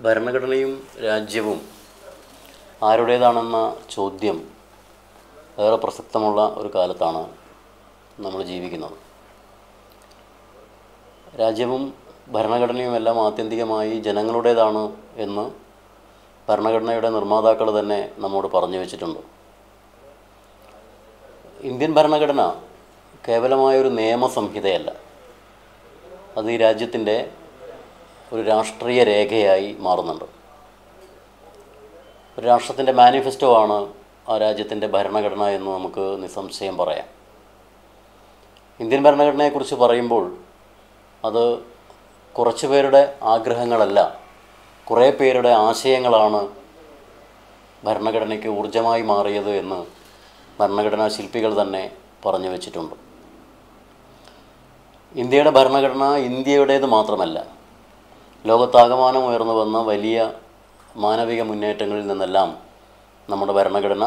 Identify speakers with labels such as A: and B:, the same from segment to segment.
A: ഭരണഘടനയും രാജ്യവും ആരുടേതാണെന്ന ചോദ്യം ഏറെ പ്രസക്തമുള്ള ഒരു കാലത്താണ് നമ്മൾ ജീവിക്കുന്നത്. രാജ്യവും ഭരണഘടനയുമെല്ലാം ആത്യന്തികമായി ജനങ്ങളുടേതാണ് എന്ന് ഭരണഘടനയുടെ നിർമ്മാതാക്കൾ തന്നെ നമ്മോട് പറഞ്ഞു വച്ചിട്ടുണ്ട്. ഇന്ത്യൻ ഭരണഘടന കേവലമായൊരു നിയമസംഹിതയല്ല, അത് ഈ രാജ്യത്തിൻ്റെ ഒരു രാഷ്ട്രീയ രേഖയായി മാറുന്നുണ്ട്. ഒരു രാഷ്ട്രത്തിൻ്റെ മാനിഫെസ്റ്റോ ആണ് ആ രാജ്യത്തിൻ്റെ ഭരണഘടന എന്ന് നമുക്ക് നിസ്സംശയം പറയാം. ഇന്ത്യൻ ഭരണഘടനയെക്കുറിച്ച് പറയുമ്പോൾ അത് കുറച്ച് പേരുടെ ആഗ്രഹങ്ങളല്ല, കുറേ പേരുടെ ആശയങ്ങളാണ് ഭരണഘടനയ്ക്ക് ഊർജ്ജമായി മാറിയത് എന്ന് ഭരണഘടനാ ശില്പികൾ തന്നെ പറഞ്ഞു വച്ചിട്ടുണ്ട്. ഇന്ത്യയുടെ ഭരണഘടന ഇന്ത്യയുടേത് മാത്രമല്ല, ലോകത്താകമാനം ഉയർന്നു വന്ന വലിയ മാനവിക മുന്നേറ്റങ്ങളിൽ നിന്നെല്ലാം നമ്മുടെ ഭരണഘടന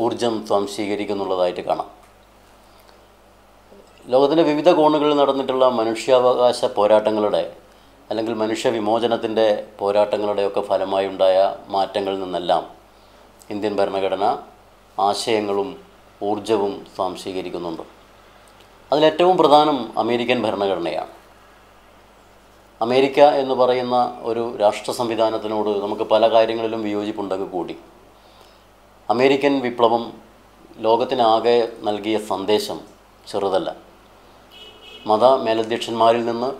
A: ഊർജം സ്വാംശീകരിക്കുന്നുള്ളതായിട്ട് കാണാം. ലോകത്തിൻ്റെ വിവിധ കോണുകളിൽ നടന്നിട്ടുള്ള മനുഷ്യാവകാശ പോരാട്ടങ്ങളുടെ അല്ലെങ്കിൽ മനുഷ്യ വിമോചനത്തിൻ്റെ പോരാട്ടങ്ങളുടെയൊക്കെ ഫലമായി ഉണ്ടായ മാറ്റങ്ങളിൽ നിന്നെല്ലാം ഇന്ത്യൻ ഭരണഘടന ആശയങ്ങളും ഊർജവും സ്വാംശീകരിക്കുന്നുണ്ട്. അതിലേറ്റവും പ്രധാനം അമേരിക്കൻ ഭരണഘടനയാണ്. അമേരിക്ക എന്ന് പറയുന്ന ഒരു രാഷ്ട്ര സംവിധാനത്തിനോട് നമുക്ക് പല കാര്യങ്ങളിലും വിയോജിപ്പുണ്ടെങ്കിൽ കൂടി അമേരിക്കൻ വിപ്ലവം ലോകത്തിനാകെ നൽകിയ സന്ദേശം ചെറുതല്ല. മത മേലധ്യക്ഷന്മാരിൽ നിന്ന്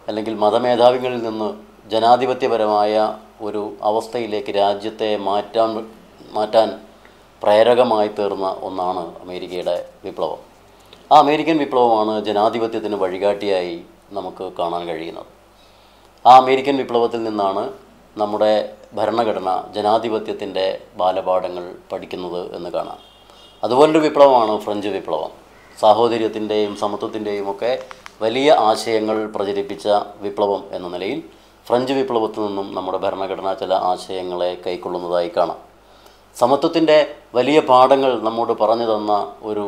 A: അല്ലെങ്കിൽ മതമേധാവികളിൽ നിന്ന് ജനാധിപത്യപരമായ ഒരു അവസ്ഥയിലേക്ക് രാജ്യത്തെ മാറ്റാൻ പ്രേരകമായി തീർന്ന ഒന്നാണ് അമേരിക്കയുടെ വിപ്ലവം. ആ അമേരിക്കൻ വിപ്ലവമാണ് ജനാധിപത്യത്തിന് വഴികാട്ടിയായി നമുക്ക് കാണാൻ കഴിയുന്നത്. ആ അമേരിക്കൻ വിപ്ലവത്തിൽ നിന്നാണ് നമ്മുടെ ഭരണഘടന ജനാധിപത്യത്തിൻ്റെ ബാലപാഠങ്ങൾ പഠിക്കുന്നത് എന്ന് കാണാം. അതുപോലൊരു വിപ്ലവമാണ് ഫ്രഞ്ച് വിപ്ലവം. സാഹോദര്യത്തിൻ്റെയും സമത്വത്തിൻ്റെയും ഒക്കെ വലിയ ആശയങ്ങൾ പ്രചരിപ്പിച്ച വിപ്ലവം എന്ന നിലയിൽ ഫ്രഞ്ച് വിപ്ലവത്തിൽ നിന്നും നമ്മുടെ ഭരണഘടന ചില ആശയങ്ങളെ കൈക്കൊള്ളുന്നതായി കാണാം. സമത്വത്തിൻ്റെ വലിയ പാഠങ്ങൾ നമ്മോട് പറഞ്ഞു തന്ന ഒരു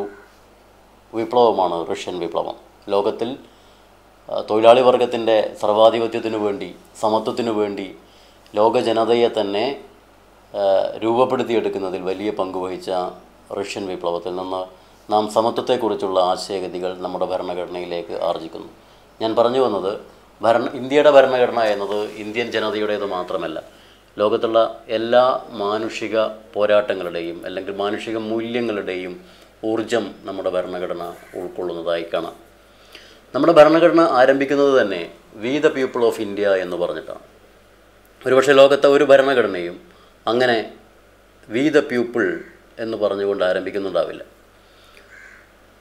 A: വിപ്ലവമാണ് റഷ്യൻ വിപ്ലവം. ലോകത്തിൽ തൊഴിലാളി വർഗത്തിൻ്റെ സർവാധിപത്യത്തിനു വേണ്ടി, സമത്വത്തിനു വേണ്ടി ലോക ജനതയെ തന്നെ രൂപപ്പെടുത്തിയെടുക്കുന്നതിൽ വലിയ പങ്കുവഹിച്ച റഷ്യൻ വിപ്ലവത്തിൽ നിന്ന് നാം സമത്വത്തെക്കുറിച്ചുള്ള ആശയഗതികൾ നമ്മുടെ ഭരണഘടനയിലേക്ക് ആർജിക്കുന്നു. ഞാൻ പറഞ്ഞു വന്നത് ഇന്ത്യയുടെ ഭരണഘടന എന്നത് ഇന്ത്യൻ ജനതയുടേത് മാത്രമല്ല, ലോകത്തുള്ള എല്ലാ മാനുഷിക പോരാട്ടങ്ങളുടെയും അല്ലെങ്കിൽ മാനുഷിക മൂല്യങ്ങളുടെയും ഊർജം നമ്മുടെ ഭരണഘടന ഉൾക്കൊള്ളുന്നതായി കാണാം. നമ്മുടെ ഭരണഘടന ആരംഭിക്കുന്നത് തന്നെ we the people of India എന്ന് പറഞ്ഞിട്ടാണ്. ഒരുപക്ഷെ ലോകത്തെ ഒരു ഭരണഘടനയും അങ്ങനെ വി ദ പീപ്പിൾ എന്ന് പറഞ്ഞുകൊണ്ട് ആരംഭിക്കുന്നുണ്ടാവില്ല.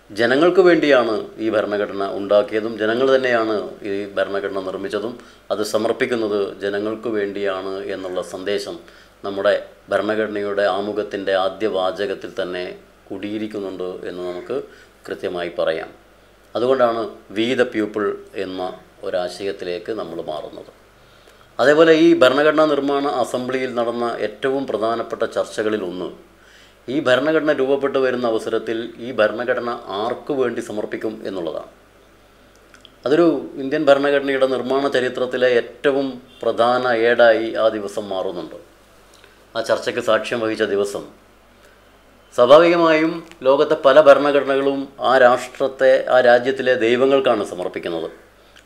A: ജനങ്ങൾക്ക് വേണ്ടിയാണ് ഈ ഭരണഘടന ഉണ്ടാക്കിയതും ജനങ്ങൾ തന്നെയാണ് ഈ ഭരണഘടന നിർമ്മിച്ചതും അത് സമർപ്പിക്കുന്നത് ജനങ്ങൾക്ക് വേണ്ടിയാണ് എന്നുള്ള സന്ദേശം നമ്മുടെ ഭരണഘടനയുടെ ആമുഖത്തിൻ്റെ ആദ്യ വാചകത്തിൽ തന്നെ കുടിയിരിക്കുന്നുണ്ട് എന്ന് നമുക്ക് കൃത്യമായി പറയാം. അതുകൊണ്ടാണ് വി ദ പീപ്പിൾ എന്ന ഒരാശയത്തിലേക്ക് നമ്മൾ മാറുന്നത്. അതേപോലെ ഈ ഭരണഘടനാ നിർമ്മാണ അസംബ്ലിയിൽ നടന്ന ഏറ്റവും പ്രധാനപ്പെട്ട ചർച്ചകളിലൊന്ന് ഈ ഭരണഘടന രൂപപ്പെട്ടു വരുന്ന അവസരത്തിൽ ഈ ഭരണഘടന ആർക്കു വേണ്ടി സമർപ്പിക്കും എന്നുള്ളതാണ്. അതൊരു ഇന്ത്യൻ ഭരണഘടനയുടെ നിർമ്മാണ ചരിത്രത്തിലെ ഏറ്റവും പ്രധാന ഏടായി ആ ദിവസം മാറുന്നുണ്ട്. ആ ചർച്ചയ്ക്ക് സാക്ഷ്യം വഹിച്ച ദിവസം സ്വാഭാവികമായും ലോകത്തെ പല ഭരണഘടനകളും ആ രാജ്യത്തിലെ ദൈവങ്ങൾക്കാണ് സമർപ്പിക്കുന്നത്,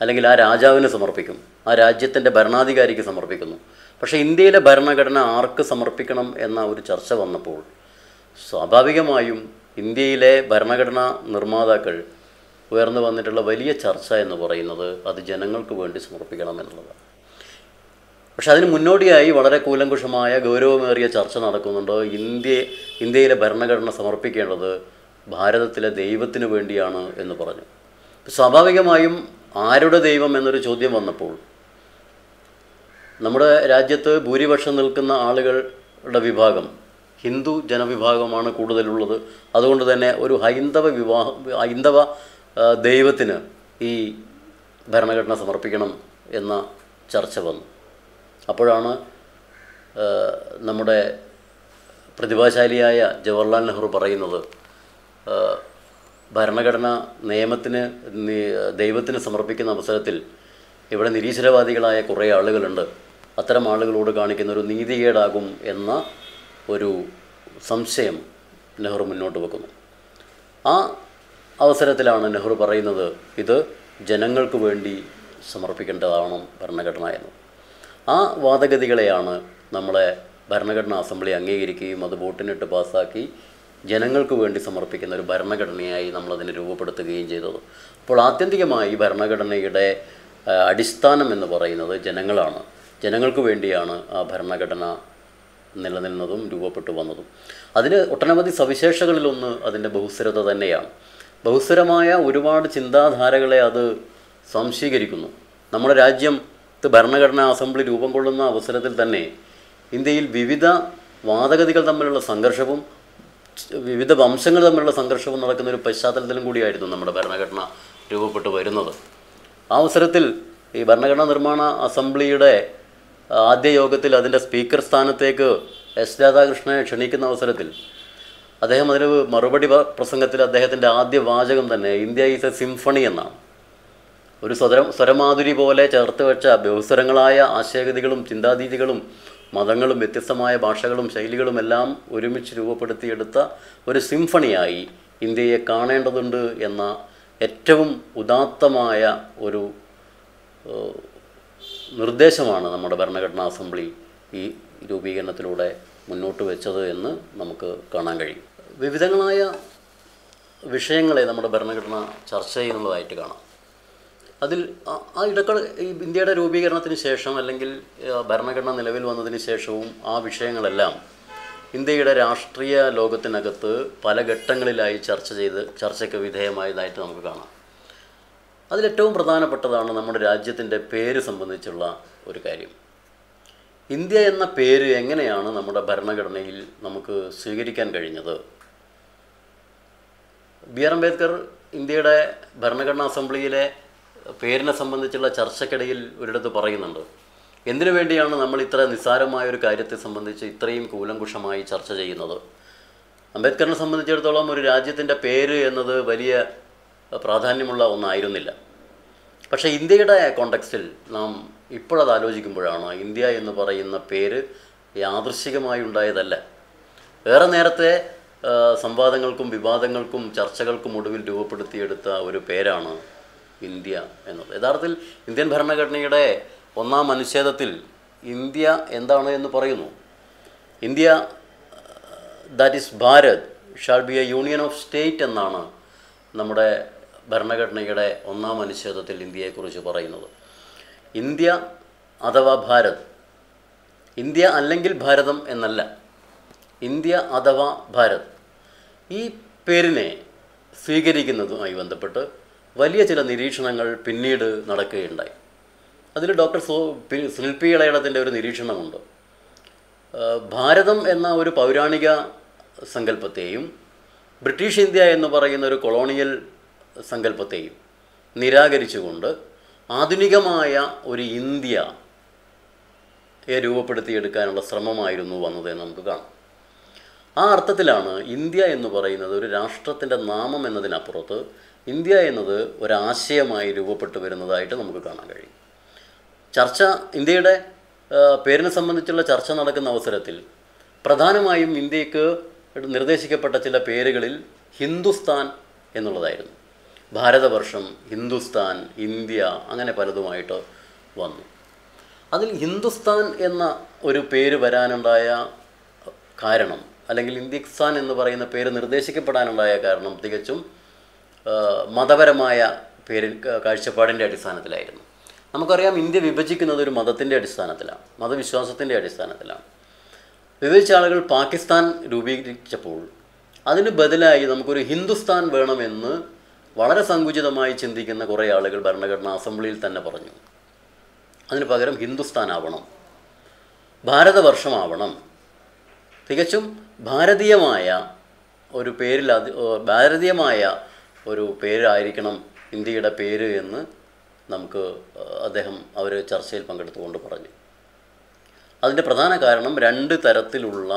A: അല്ലെങ്കിൽ ആ രാജാവിന് സമർപ്പിക്കും, ആ രാജ്യത്തിൻ്റെ ഭരണാധികാരിക്ക് സമർപ്പിക്കുന്നു. പക്ഷേ ഇന്ത്യയിലെ ഭരണഘടന ആർക്ക് സമർപ്പിക്കണം എന്ന ഒരു ചർച്ച വന്നപ്പോൾ സ്വാഭാവികമായും ഇന്ത്യയിലെ ഭരണഘടനാ നിർമ്മാതാക്കൾ ഉയർന്നു വന്നിട്ടുള്ള വലിയ ചർച്ച എന്ന് പറയുന്നത് അത് ജനങ്ങൾക്ക് വേണ്ടി സമർപ്പിക്കണം എന്നുള്ളതാണ്. പക്ഷെ അതിന് മുന്നോടിയായി വളരെ കൂലങ്കുഷമായ ഗൗരവമേറിയ ചർച്ച നടക്കുന്നുണ്ട്. ഇന്ത്യയിലെ ഭരണഘടന സമർപ്പിക്കേണ്ടത് ഭാരതത്തിലെ ദൈവത്തിന് വേണ്ടിയാണ് എന്ന് പറഞ്ഞു. സ്വാഭാവികമായും ആരുടെ ദൈവം എന്നൊരു ചോദ്യം വന്നപ്പോൾ നമ്മുടെ രാജ്യത്ത് ഭൂരിപക്ഷം നിൽക്കുന്ന ആളുകളുടെ വിഭാഗം ഹിന്ദു ജനവിഭാഗമാണ് കൂടുതലുള്ളത്. അതുകൊണ്ട് തന്നെ ഒരു ഹൈന്ദവ ദൈവത്തിന് ഈ ഭരണഘടന സമർപ്പിക്കണം എന്ന ചർച്ച വന്നു. അപ്പോഴാണ് നമ്മുടെ പ്രതിഭാശാലിയായ ജവഹർലാൽ നെഹ്റു പറയുന്നത് ഭരണഘടന ദൈവത്തിന് സമർപ്പിക്കുന്ന അവസരത്തിൽ ഇവിടെ നിരീശ്വരവാദികളായ കുറേ ആളുകളുണ്ട്. അത്തരം ആളുകളോട് കാണിക്കുന്ന ഒരു നീതികേടാകും എന്ന ഒരു സംശയം നെഹ്റു മുന്നോട്ട് വെക്കുന്നു. ആ അവസരത്തിലാണ് നെഹ്റു പറയുന്നത് ഇത് ജനങ്ങൾക്ക് വേണ്ടി സമർപ്പിക്കേണ്ടതാണ് ഭരണഘടന എന്ന്. ആ വാദഗതികളെയാണ് നമ്മളെ ഭരണഘടനാ അസംബ്ലി അംഗീകരിക്കുകയും അത് വോട്ടിനിട്ട് പാസ്സാക്കി ജനങ്ങൾക്ക് വേണ്ടി സമർപ്പിക്കുന്ന ഒരു ഭരണഘടനയായി നമ്മളതിനെ രൂപപ്പെടുത്തുകയും ചെയ്തത്. അപ്പോൾ ആത്യന്തികമായി ഭരണഘടനയുടെ അടിസ്ഥാനം എന്ന് പറയുന്നത് ജനങ്ങളാണ്. ജനങ്ങൾക്ക് വേണ്ടിയാണ് ആ ഭരണഘടന നിലനിന്നതും രൂപപ്പെട്ടു വന്നതും. അതിന് ഒട്ടനവധി സവിശേഷതകളിലൊന്ന് അതിൻ്റെ ബഹുസ്വരത തന്നെയാണ്. ബഹുസ്വരമായ ഒരുപാട് ചിന്താധാരകളെ അത് സ്വാംശീകരിക്കുന്നു. നമ്മുടെ രാജ്യത്ത് ഭരണഘടനാ അസംബ്ലി രൂപം കൊള്ളുന്ന അവസരത്തിൽ തന്നെ ഇന്ത്യയിൽ വിവിധ വാദഗതികൾ തമ്മിലുള്ള സംഘർഷവും വിവിധ വംശങ്ങൾ തമ്മിലുള്ള സംഘർഷവും നടക്കുന്ന ഒരു പശ്ചാത്തലത്തിലും കൂടിയായിരുന്നു നമ്മുടെ ഭരണഘടന രൂപപ്പെട്ടു വരുന്നത്. ആ അവസരത്തിൽ ഈ ഭരണഘടനാ നിർമ്മാണ അസംബ്ലിയുടെ ആദ്യ യോഗത്തിൽ അതിൻ്റെ സ്പീക്കർ സ്ഥാനത്തേക്ക് എസ് രാധാകൃഷ്ണനെ ക്ഷണിക്കുന്ന അവസരത്തിൽ അദ്ദേഹം അതിന് മറുപടി പ്രസംഗത്തിൽ അദ്ദേഹത്തിൻ്റെ ആദ്യ വാചകം തന്നെ ഇന്ത്യ ഈസ് എ സിംഫണി എന്നാണ്. ഒരു സ്വരമാധുരി പോലെ ചേർത്ത് വെച്ച ബഹുസ്വരങ്ങളായ ആശയഗതികളും ചിന്താരീതികളും മതങ്ങളും വ്യത്യസ്തമായ ഭാഷകളും ശൈലികളും എല്ലാം ഒരുമിച്ച് രൂപപ്പെടുത്തിയെടുത്ത ഒരു സിംഫണിയായി ഇന്ത്യയെ കാണേണ്ടതുണ്ട് എന്ന ഏറ്റവും ഉദാത്തമായ ഒരു നിർദ്ദേശമാണ് നമ്മുടെ ഭരണഘടനാ അസംബ്ലി ഈ രൂപീകരണത്തിലൂടെ മുന്നോട്ട് വെച്ചത് എന്ന് നമുക്ക് കാണാൻ കഴിയും. വിവിധങ്ങളായ വിഷയങ്ങളെ നമ്മുടെ ഭരണഘടന ചർച്ച ചെയ്യുന്നതായിട്ട് കാണാം. അതിൽ ആ ഈ ഇന്ത്യയുടെ രൂപീകരണത്തിന് ശേഷം അല്ലെങ്കിൽ ഭരണഘടന നിലവിൽ വന്നതിന് ശേഷവും ആ വിഷയങ്ങളെല്ലാം ഇന്ത്യയുടെ രാഷ്ട്രീയ ലോകത്തിനകത്ത് പല ഘട്ടങ്ങളിലായി ചർച്ചയ്ക്ക് വിധേയമായതായിട്ട് നമുക്ക് കാണാം. അതിലേറ്റവും പ്രധാനപ്പെട്ടതാണ് നമ്മുടെ രാജ്യത്തിൻ്റെ പേര് സംബന്ധിച്ചുള്ള ഒരു കാര്യം. ഇന്ത്യ എന്ന പേര് എങ്ങനെയാണ് നമ്മുടെ ഭരണഘടനയിൽ നമുക്ക് സ്വീകരിക്കാൻ കഴിഞ്ഞത്? ബി ആർ അംബേദ്കർ ഇന്ത്യയുടെ ഭരണഘടനാ അസംബ്ലിയിലെ പേരിനെ സംബന്ധിച്ചുള്ള ചർച്ചയ്ക്കിടയിൽ ഒരിടത്ത് പറയുന്നുണ്ട്, എന്തിനു വേണ്ടിയാണ് നമ്മൾ ഇത്ര നിസ്സാരമായൊരു കാര്യത്തെ സംബന്ധിച്ച് ഇത്രയും കൂലങ്കുഷമായി ചർച്ച ചെയ്യുന്നത്? അംബേദ്കറിനെ സംബന്ധിച്ചിടത്തോളം ഒരു രാജ്യത്തിൻ്റെ പേര് എന്നത് വലിയ പ്രാധാന്യമുള്ള ഒന്നായിരുന്നില്ല. പക്ഷേ ഇന്ത്യയുടെ കോണ്ടെക്സ്റ്റിൽ നാം ഇപ്പോഴത് ആലോചിക്കുമ്പോഴാണ് ഇന്ത്യ എന്ന് പറയുന്ന പേര് യാദൃശ്ചികമായി ഉണ്ടായതല്ല. ഏറെ നേരത്തെ സംവാദങ്ങൾക്കും വിവാദങ്ങൾക്കും ചർച്ചകൾക്കും ഒടുവിൽ രൂപപ്പെടുത്തിയെടുത്ത ഒരു പേരാണ് ഇന്ത്യ എന്നത്. യഥാർത്ഥത്തിൽ ഇന്ത്യൻ ഭരണഘടനയുടെ 1-ാം അനുച്ഛേദത്തിൽ ഇന്ത്യ എന്താണ് എന്ന് പറയുന്നു. India that is Bharat shall be A union of state എന്നാണ് നമ്മുടെ ഭരണഘടനയുടെ 1-ാം അനുച്ഛേദത്തിൽ ഇന്ത്യയെക്കുറിച്ച് പറയുന്നത്. ഇന്ത്യ അഥവാ ഭാരത്, ഇന്ത്യ അല്ലെങ്കിൽ ഭാരതം എന്നല്ല, ഇന്ത്യ അഥവാ ഭാരത്. ഈ പേരിനെ സ്വീകരിക്കുന്നതുമായി ബന്ധപ്പെട്ട് വലിയ ചില നിരീക്ഷണങ്ങൾ പിന്നീട് നടക്കുകയുണ്ടായി. അതിൽ ഡോക്ടർ സുനിൽ പി ഇളയിടത്തിൻ്റെ ഒരു നിരീക്ഷണമുണ്ട്. ഭാരതം എന്ന ഒരു പൗരാണിക സങ്കല്പത്തെയും ബ്രിട്ടീഷ് ഇന്ത്യ എന്ന് പറയുന്ന ഒരു കൊളോണിയൽ സങ്കല്പത്തെയും നിരാകരിച്ചുകൊണ്ട് ആധുനികമായ ഒരു ഇന്ത്യയെ രൂപപ്പെടുത്തിയെടുക്കാനുള്ള ശ്രമമായിരുന്നു വന്നതെന്ന് നമുക്ക് കാണാം. ആ അർത്ഥത്തിലാണ് ഇന്ത്യ എന്ന് പറയുന്നത് ഒരു രാഷ്ട്രത്തിൻ്റെ നാമം എന്നതിനപ്പുറത്ത് ഇന്ത്യ എന്നത് ഒരാശയമായി രൂപപ്പെട്ടു വരുന്നതായിട്ട് നമുക്ക് കാണാൻ കഴിയും. ഇന്ത്യയുടെ പേരിനെ സംബന്ധിച്ചുള്ള ചർച്ച നടക്കുന്ന അവസരത്തിൽ പ്രധാനമായും ഇന്ത്യക്ക് നിർദ്ദേശിക്കപ്പെട്ട ചില പേരുകളിൽ ഹിന്ദുസ്ഥാൻ എന്നുള്ളതായിരുന്നു. ഭാരതവർഷം, ഹിന്ദുസ്ഥാൻ, ഇന്ത്യ, അങ്ങനെ പലതുമായിട്ട് വന്നു. അതിൽ ഹിന്ദുസ്ഥാൻ എന്ന ഒരു പേര് വരാനുണ്ടായ കാരണം, അല്ലെങ്കിൽ ഇന്ത്യസ്ഥാൻ എന്ന് പറയുന്ന പേര് നിർദ്ദേശിക്കപ്പെടാനുണ്ടായ കാരണം തികച്ചും മതപരമായ കാഴ്ചപ്പാടിൻ്റെ അടിസ്ഥാനത്തിലായിരുന്നു. നമുക്കറിയാം, ഇന്ത്യ വിഭജിക്കുന്നത് ഒരു മതത്തിൻ്റെ അടിസ്ഥാനത്തിലാണ്, മതവിശ്വാസത്തിൻ്റെ അടിസ്ഥാനത്തിലാണ്. വിഭജിച്ച ആളുകൾ പാകിസ്ഥാൻ രൂപീകരിച്ചപ്പോൾ അതിന് ബദലായി നമുക്കൊരു ഹിന്ദുസ്ഥാൻ വേണമെന്ന് വളരെ സങ്കുചിതമായി ചിന്തിക്കുന്ന കുറേ ആളുകൾ ഭരണഘടനാ അസംബ്ലിയിൽ തന്നെ പറഞ്ഞു. അതിന് പകരം ഹിന്ദുസ്ഥാൻ ആവണം, ഭാരതവർഷമാവണം, തികച്ചും ഭാരതീയമായ ഒരു പേരായിരിക്കണം ഇന്ത്യയുടെ പേര് എന്ന് അവർ ചർച്ചയിൽ പങ്കെടുത്തുകൊണ്ട് പറഞ്ഞു. അതിൻ്റെ പ്രധാന കാരണം 2 തരത്തിലുള്ള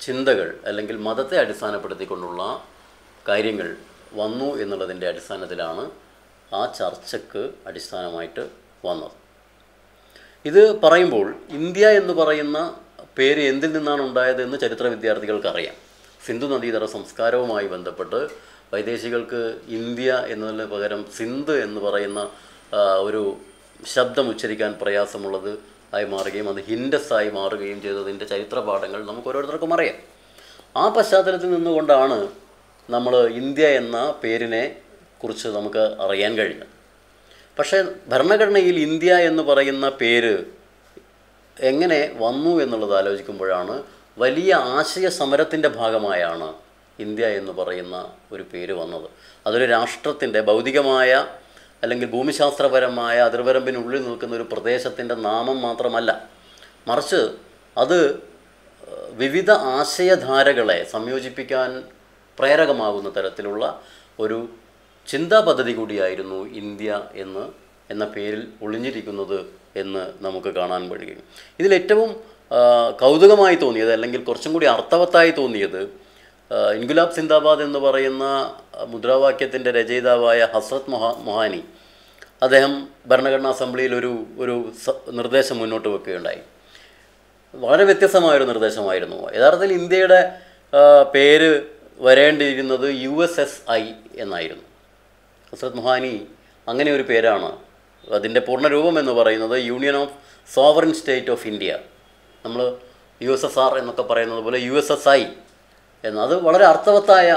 A: ചിന്തകൾ അല്ലെങ്കിൽ മതത്തെ അടിസ്ഥാനപ്പെടുത്തിക്കൊണ്ടുള്ള കാര്യങ്ങൾ വന്നു എന്നുള്ളതിൻ്റെ അടിസ്ഥാനത്തിലാണ് ആ ചർച്ചയ്ക്ക് അടിസ്ഥാനമായിട്ട് വന്നത്. ഇത് പറയുമ്പോൾ ഇന്ത്യ എന്ന് പറയുന്ന പേര് എന്തിൽ നിന്നാണ് ഉണ്ടായതെന്ന് ചരിത്ര വിദ്യാർത്ഥികൾക്കറിയാം. സിന്ധു നദീതട സംസ്കാരവുമായി ബന്ധപ്പെട്ട് വൈദേശികൾക്ക് ഇന്ത്യ എന്നതിന് പകരം സിന്ധ് എന്ന് പറയുന്ന ഒരു ശബ്ദം ഉച്ചരിക്കാൻ പ്രയാസമുള്ളത് ആയി മാറുകയും അത് ഹിൻഡസ് ആയി മാറുകയും ചെയ്തതിൻ്റെ ചരിത്ര പാഠങ്ങൾ നമുക്ക് ഓരോരുത്തർക്കും അറിയാം. ആ പശ്ചാത്തലത്തിൽ നിന്നുകൊണ്ടാണ് നമ്മൾ ഇന്ത്യ എന്ന പേരിനെ കുറിച്ച് നമുക്ക് അറിയാൻ കഴിഞ്ഞത്. പക്ഷേ ഭരണഘടനയിൽ ഇന്ത്യ എന്ന് പറയുന്ന പേര് എങ്ങനെ വന്നു എന്നുള്ളത് ആലോചിക്കുമ്പോഴാണ് വലിയ ആശയ സമരത്തിൻ്റെ ഭാഗമായാണ് ഇന്ത്യ എന്ന് പറയുന്ന ഒരു പേര് വന്നത്. അതൊരു രാഷ്ട്രത്തിൻ്റെ ഭൗതികമായ അല്ലെങ്കിൽ ഭൂമിശാസ്ത്രപരമായ അതിർവരമ്പിനുള്ളിൽ നിൽക്കുന്ന ഒരു പ്രദേശത്തിൻ്റെ നാമം മാത്രമല്ല, മറിച്ച് അത് വിവിധ ആശയധാരകളെ സംയോജിപ്പിക്കാൻ പ്രേരകമാകുന്ന തരത്തിലുള്ള ഒരു ചിന്താ പദ്ധതി കൂടിയായിരുന്നു ഇന്ത്യ എന്ന പേരിൽ ഒളിഞ്ഞിരിക്കുന്നത് എന്ന് നമുക്ക് കാണാൻ കഴിയും. ഇതിലേറ്റവും കൗതുകമായി തോന്നിയത് അല്ലെങ്കിൽ കുറച്ചും കൂടി അർത്ഥവത്തായി തോന്നിയത് ഇൻകുലാബ് സിന്ദാബാദ് എന്ന് പറയുന്ന മുദ്രാവാക്യത്തിൻ്റെ രചയിതാവായ ഹസ്രത്ത് മൊഹാനി അദ്ദേഹം ഭരണഘടനാ അസംബ്ലിയിൽ ഒരു നിർദ്ദേശം മുന്നോട്ട് വെക്കുകയുണ്ടായി. വളരെ വ്യത്യസ്തമായൊരു നിർദ്ദേശമായിരുന്നു. യഥാർത്ഥത്തിൽ ഇന്ത്യയുടെ പേര് വരേണ്ടിയിരുന്നത് USSI എന്നായിരുന്നു. ഹസ്രത്ത് മൊഹാനി അങ്ങനെ ഒരു പേരാണ്, അതിൻ്റെ പൂർണ്ണരൂപം എന്ന് പറയുന്നത് union of sovereign state of India, നമ്മൾ USSR എന്നൊക്കെ പറയുന്നത് പോലെ USSI എന്ന്. അത് വളരെ അർത്ഥവത്തായ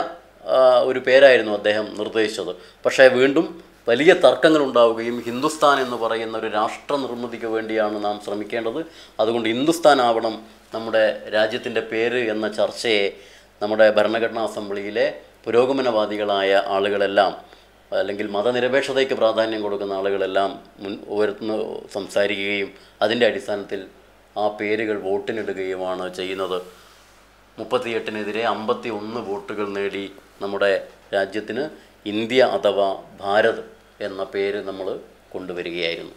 A: ഒരു പേരായിരുന്നു അദ്ദേഹം നിർദ്ദേശിച്ചത്. പക്ഷേ വീണ്ടും വലിയ തർക്കങ്ങൾ ഉണ്ടാവുകയും ഹിന്ദുസ്ഥാൻ എന്ന് പറയുന്ന ഒരു രാഷ്ട്ര നിർമ്മിതിക്ക് വേണ്ടിയാണ് നാം ശ്രമിക്കേണ്ടത്, അതുകൊണ്ട് ഹിന്ദുസ്ഥാൻ ആവണം നമ്മുടെ രാജ്യത്തിൻ്റെ പേര് എന്ന ചർച്ചയെ നമ്മുടെ ഭരണഘടനാ അസംബ്ലിയിലെ പുരോഗമനവാദികളായ ആളുകളെല്ലാം അല്ലെങ്കിൽ മതനിരപേക്ഷതയ്ക്ക് പ്രാധാന്യം കൊടുക്കുന്ന ആളുകളെല്ലാം ഉയർന്ന് സംസാരിക്കുകയും അതിൻ്റെ അടിസ്ഥാനത്തിൽ ആ പേരുകൾ വോട്ടിനിടുകയുമാണ് ചെയ്യുന്നത്. 38-നെതിരെ 51 വോട്ടുകൾ നേടി നമ്മുടെ രാജ്യത്തിന് ഇന്ത്യ അഥവാ ഭാരത് എന്ന പേര് നമ്മൾ കൊണ്ടുവരികയായിരുന്നു.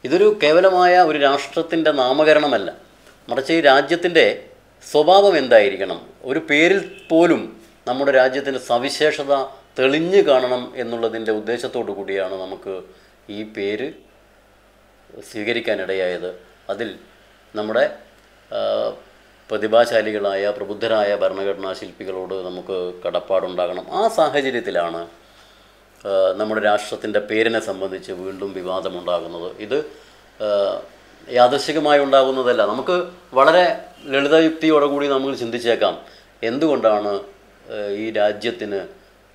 A: ഇതൊരു കേവലമായ ഒരു രാഷ്ട്രത്തിൻ്റെ നാമകരണമല്ല, മറിച്ച് ഈ രാജ്യത്തിൻ്റെ സ്വഭാവം എന്തായിരിക്കണം, ഒരു പേരിൽ പോലും നമ്മുടെ രാജ്യത്തിൻ്റെ സവിശേഷത തെളിഞ്ഞു കാണണം എന്നുള്ളതിൻ്റെ ഉദ്ദേശത്തോടു കൂടിയാണ് നമുക്ക് ഈ പേര് സ്വീകരിക്കാനിടയായത്. അതിൽ നമ്മുടെ പ്രതിഭാശാലികളായ പ്രബുദ്ധരായ ഭരണഘടനാ ശില്പികളോട് നമുക്ക് കടപ്പാടുണ്ടാകണം. ആ സാഹചര്യത്തിലാണ് നമ്മുടെ രാഷ്ട്രത്തിൻ്റെ പേരിനെ സംബന്ധിച്ച് വീണ്ടും വിവാദമുണ്ടാകുന്നത്. ഇത് യാദൃശ്ചികമായി ഉണ്ടാകുന്നതല്ല. നമുക്ക് വളരെ ലളിതയുക്തിയോടുകൂടി നമ്മൾ ചിന്തിച്ചേക്കാം, എന്തുകൊണ്ടാണ് ഈ രാജ്യത്തിന്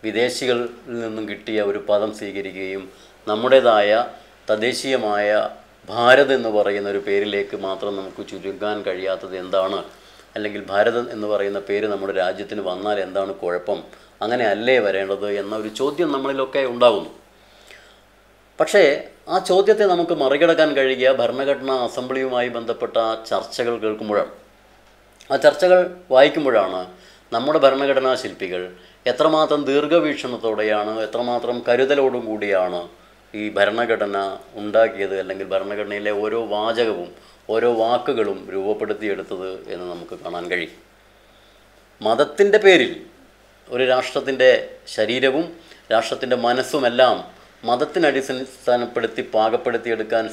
A: വിദേശികളിൽ നിന്നും കിട്ടിയ ഒരു പദം സ്വീകരിക്കുകയും നമ്മുടേതായ തദ്ദേശീയമായ ഭാരത് എന്ന് പറയുന്ന ഒരു പേരിലേക്ക് മാത്രം നമുക്ക് ചുരുങ്ങാൻ കഴിയാത്തത് എന്താണ്? അല്ലെങ്കിൽ ഭാരതം എന്ന് പറയുന്ന പേര് നമ്മുടെ രാജ്യത്തിന് വന്നാൽ എന്താണ് കുഴപ്പം, അങ്ങനെ അല്ലേ വരേണ്ടത് എന്ന ഒരു ചോദ്യം നമ്മളിലൊക്കെ ഉണ്ടാകുന്നു. പക്ഷേ ആ ചോദ്യത്തെ നമുക്ക് മറികടക്കാൻ കഴിയുക ഭരണഘടനാ അസംബ്ലിയുമായി ബന്ധപ്പെട്ട ചർച്ചകൾ കേൾക്കുമ്പോഴാണ്. ആ ചർച്ചകൾ വായിക്കുമ്പോഴാണ് നമ്മുടെ ഭരണഘടനാ ശില്പികൾ എത്രമാത്രം ദീർഘവീക്ഷണത്തോടെയാണ്, എത്രമാത്രം കരുതലോടും കൂടിയാണ് ഈ ഭരണഘടന ഉണ്ടാക്കിയത്, അല്ലെങ്കിൽ ഭരണഘടനയിലെ ഓരോ വാചകവും ഓരോ വാക്കുകളും രൂപപ്പെടുത്തിയെടുത്തത് എന്ന് നമുക്ക് കാണാൻ കഴിയും. മതത്തിൻ്റെ പേരിൽ ഒരു രാഷ്ട്രത്തിൻ്റെ ശരീരവും രാഷ്ട്രത്തിൻ്റെ മനസ്സുമെല്ലാം മതത്തിനടിസ്ഥാനപ്പെടുത്തി പാകപ്പെടുത്തിയെടുക്കാൻ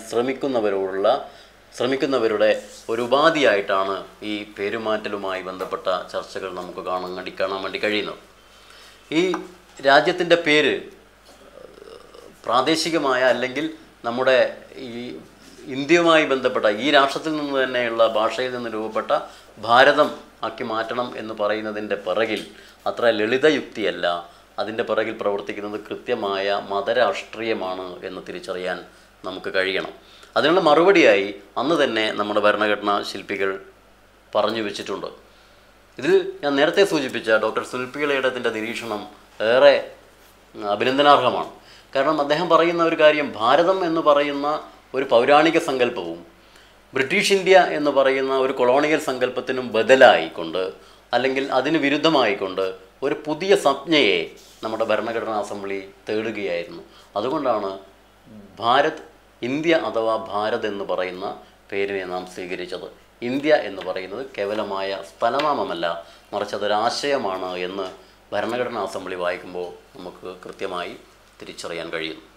A: ശ്രമിക്കുന്നവരുടെ ഒരു ഉപാധിയായിട്ടാണ് ഈ പേരുമാറ്റലുമായി ബന്ധപ്പെട്ട ചർച്ചകൾ നമുക്ക് കാണാൻ വേണ്ടി കഴിയുന്നത്. ഈ രാജ്യത്തിൻ്റെ പേര് പ്രാദേശികമായ അല്ലെങ്കിൽ നമ്മുടെ ഈ ഇന്ത്യയുമായി ബന്ധപ്പെട്ട ഈ രാഷ്ട്രത്തിൽ നിന്ന് തന്നെയുള്ള ഭാഷയിൽ നിന്ന് രൂപപ്പെട്ട ഭാരതം ആക്കി മാറ്റണം എന്ന് പറയുന്നതിൻ്റെ പിറകിൽ അത്ര ലളിതയുക്തിയല്ല, അതിൻ്റെ പിറകിൽ പ്രവർത്തിക്കുന്നത് കൃത്യമായ മതരാഷ്ട്രീയമാണ് എന്ന് തിരിച്ചറിയാൻ നമുക്ക് കഴിയണം. അതിനുള്ള മറുപടിയായി അന്ന് തന്നെ നമ്മുടെ ഭരണഘടനാ ശില്പികൾ പറഞ്ഞു വെച്ചിട്ടുണ്ട്. ഇതിൽ ഞാൻ നേരത്തെ സൂചിപ്പിച്ച ഡോക്ടർ സുനിൽ പി ഇളയിടത്തിൻ്റെ നിരീക്ഷണം ഏറെ അഭിനന്ദനാർഹമാണ്. കാരണം അദ്ദേഹം പറയുന്ന ഒരു കാര്യം, ഭാരതം എന്ന് പറയുന്ന ഒരു പൗരാണിക സങ്കല്പവും ബ്രിട്ടീഷ് ഇന്ത്യ എന്ന് പറയുന്ന ഒരു കൊളോണിയൽ സങ്കല്പത്തിനും ബദലായിക്കൊണ്ട് അല്ലെങ്കിൽ അതിന് വിരുദ്ധമായിക്കൊണ്ട് ഒരു പുതിയ സംജ്ഞയെ നമ്മുടെ ഭരണഘടനാ അസംബ്ലി തേടുകയായിരുന്നു. അതുകൊണ്ടാണ് ഇന്ത്യ അഥവാ ഭാരത് എന്ന് പറയുന്ന പേരിനെ നാം സ്വീകരിച്ചത്. ഇന്ത്യ എന്ന് പറയുന്നത് കേവലമായ സ്ഥലനാമമല്ല, മറിച്ച് അതൊരാശയമാണ് എന്ന് ഭരണഘടനാ അസംബ്ലി വായിക്കുമ്പോൾ നമുക്ക് കൃത്യമായി തിരിച്ചറിയാൻ കഴിയുന്നു.